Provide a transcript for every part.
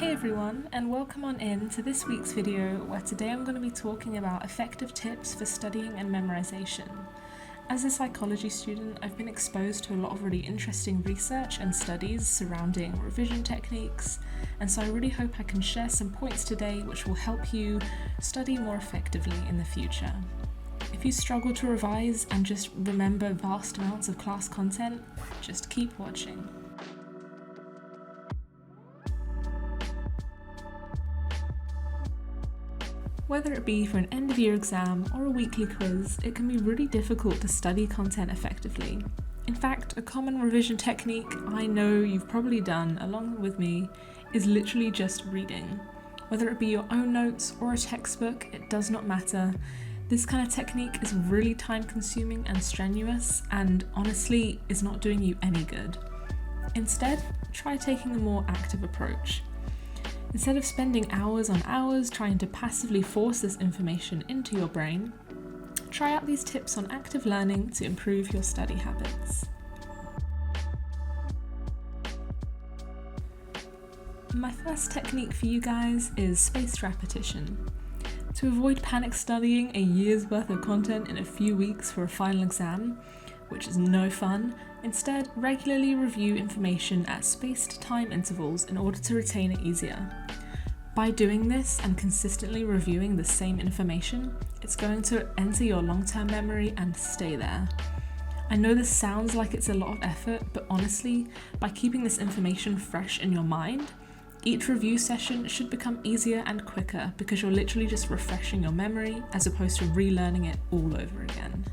Hey everyone, and welcome on in to this week's video where today I'm going to be talking about effective tips for studying and memorization. As a psychology student, I've been exposed to a lot of really interesting research and studies surrounding revision techniques, and so I really hope I can share some points today which will help you study more effectively in the future. If you struggle to revise and just remember vast amounts of class content, just keep watching. Whether it be for an end-of-year exam or a weekly quiz, it can be really difficult to study content effectively. In fact, a common revision technique I know you've probably done along with me is literally just reading. Whether it be your own notes or a textbook, it does not matter. This kind of technique is really time-consuming and strenuous, and honestly is not doing you any good. Instead, try taking a more active approach. Instead of spending hours on hours trying to passively force this information into your brain, try out these tips on active learning to improve your study habits. My first technique for you guys is spaced repetition. To avoid panic studying a year's worth of content in a few weeks for a final exam, which is no fun, instead regularly review information at spaced time intervals in order to retain it easier. By doing this and consistently reviewing the same information, it's going to enter your long-term memory and stay there. I know this sounds like it's a lot of effort, but honestly, by keeping this information fresh in your mind, each review session should become easier and quicker because you're literally just refreshing your memory as opposed to relearning it all over again.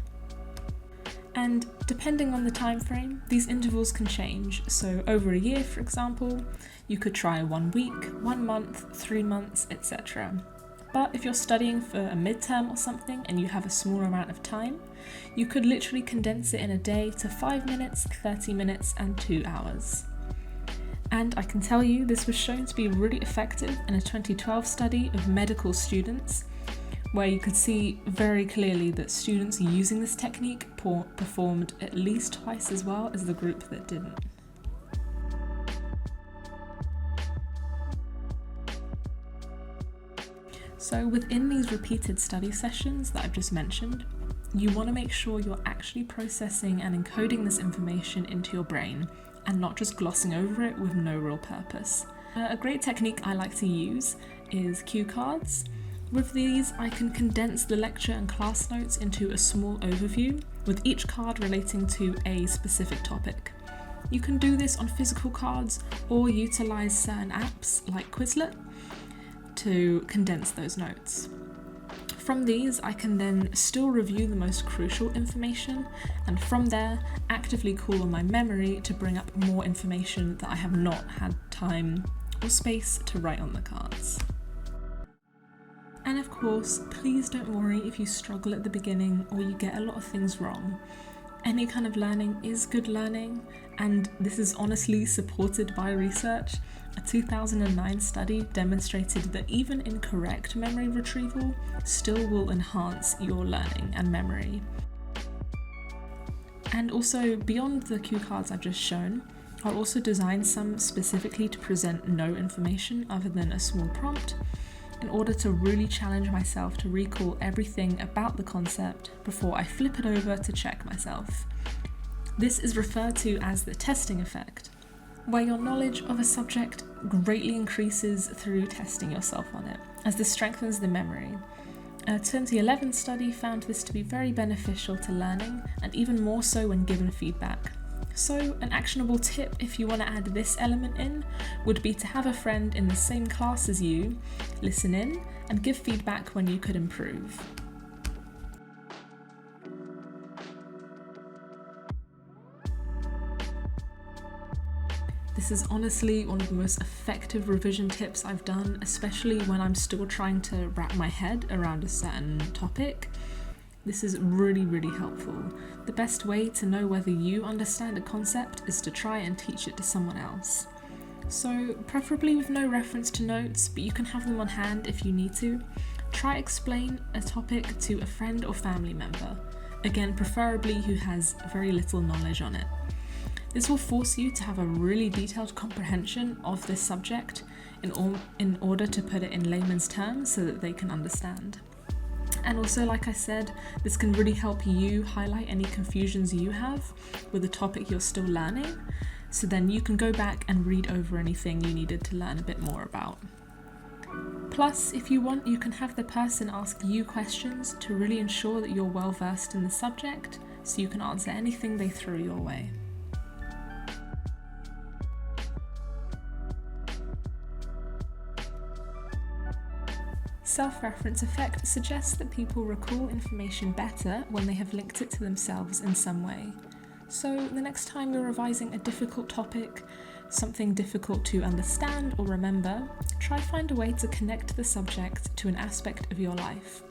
And depending on the time frame, these intervals can change. So over a year, for example, you could try 1 week, 1 month, 3 months, etc. But if you're studying for a midterm or something and you have a small amount of time, you could literally condense it in a day to 5 minutes, 30 minutes, and 2 hours. And I can tell you this was shown to be really effective in a 2012 study of medical students, where you could see very clearly that students using this technique performed at least twice as well as the group that didn't. So within these repeated study sessions that I've just mentioned, you want to make sure you're actually processing and encoding this information into your brain and not just glossing over it with no real purpose. A great technique I like to use is cue cards. With these, I can condense the lecture and class notes into a small overview, with each card relating to a specific topic. You can do this on physical cards or utilize certain apps like Quizlet to condense those notes. From these, I can then still review the most crucial information, and from there, actively call on my memory to bring up more information that I have not had time or space to write on the cards. And of course, please don't worry if you struggle at the beginning or you get a lot of things wrong. Any kind of learning is good learning, and this is honestly supported by research. A 2009 study demonstrated that even incorrect memory retrieval still will enhance your learning and memory. And also, beyond the cue cards I've just shown, I'll also design some specifically to present no information other than a small prompt, in order to really challenge myself to recall everything about the concept before I flip it over to check myself. This is referred to as the testing effect, where your knowledge of a subject greatly increases through testing yourself on it, as this strengthens the memory. A 2011 study found this to be very beneficial to learning, and even more so when given feedback. So an actionable tip if you want to add this element in would be to have a friend in the same class as you listen in and give feedback when you could improve. This is honestly one of the most effective revision tips I've done, especially when I'm still trying to wrap my head around a certain topic. This is really, really helpful. The best way to know whether you understand a concept is to try and teach it to someone else. So, preferably with no reference to notes, but you can have them on hand if you need to. Try explain a topic to a friend or family member. Again, preferably who has very little knowledge on it. This will force you to have a really detailed comprehension of this subject in order to put it in layman's terms so that they can understand. And also, like I said, this can really help you highlight any confusions you have with the topic you're still learning, so then you can go back and read over anything you needed to learn a bit more about. Plus, if you want, you can have the person ask you questions to really ensure that you're well versed in the subject, so you can answer anything they throw your way. Self-reference effect suggests that people recall information better when they have linked it to themselves in some way. So the next time you're revising a difficult topic, something difficult to understand or remember, try find a way to connect the subject to an aspect of your life.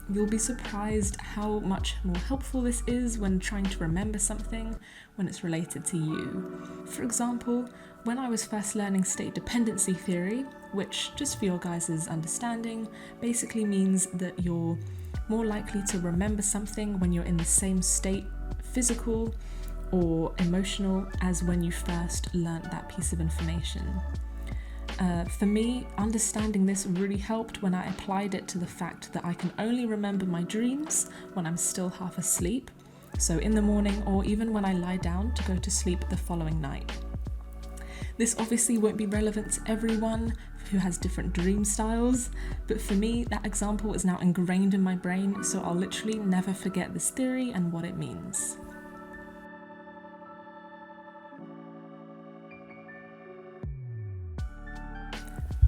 You'll be surprised how much more helpful this is when trying to remember something when it's related to you. For example, when I was first learning state dependency theory, which, just for your guys' understanding, basically means that you're more likely to remember something when you're in the same state, physical or emotional, as when you first learnt that piece of information. For me, understanding this really helped when I applied it to the fact that I can only remember my dreams when I'm still half asleep, so in the morning or even when I lie down to go to sleep the following night. This obviously won't be relevant to everyone who has different dream styles, but for me, that example is now ingrained in my brain, so I'll literally never forget this theory and what it means.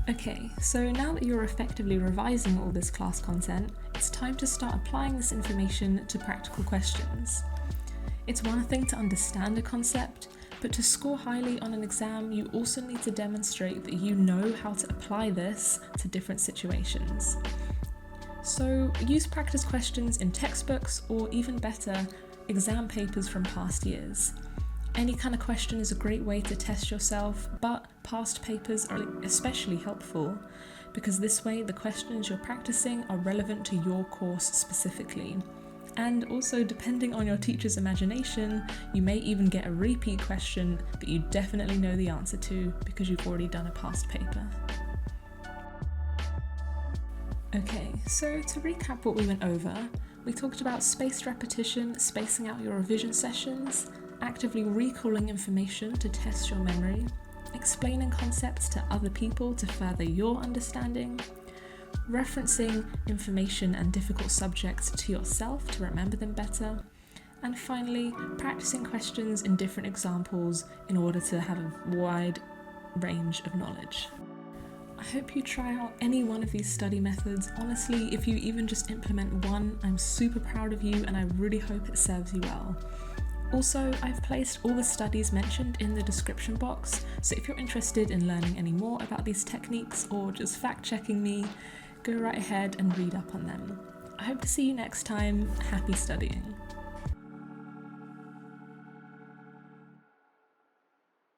Okay, so now that you're effectively revising all this class content, it's time to start applying this information to practical questions. It's one thing to understand a concept, but to score highly on an exam, you also need to demonstrate that you know how to apply this to different situations. So use practice questions in textbooks, or even better, exam papers from past years. Any kind of question is a great way to test yourself, but past papers are especially helpful because this way the questions you're practicing are relevant to your course specifically. And also, depending on your teacher's imagination, you may even get a repeat question that you definitely know the answer to because you've already done a past paper. Okay, so to recap what we went over, we talked about spaced repetition, spacing out your revision sessions, actively recalling information to test your memory, explaining concepts to other people to further your understanding, referencing information and difficult subjects to yourself to remember them better, and finally, practicing questions in different examples in order to have a wide range of knowledge. I hope you try out any one of these study methods. Honestly, if you even just implement one, I'm super proud of you and I really hope it serves you well. Also, I've placed all the studies mentioned in the description box, so if you're interested in learning any more about these techniques or just fact-checking me, go right ahead and read up on them. I hope to see you next time. Happy studying.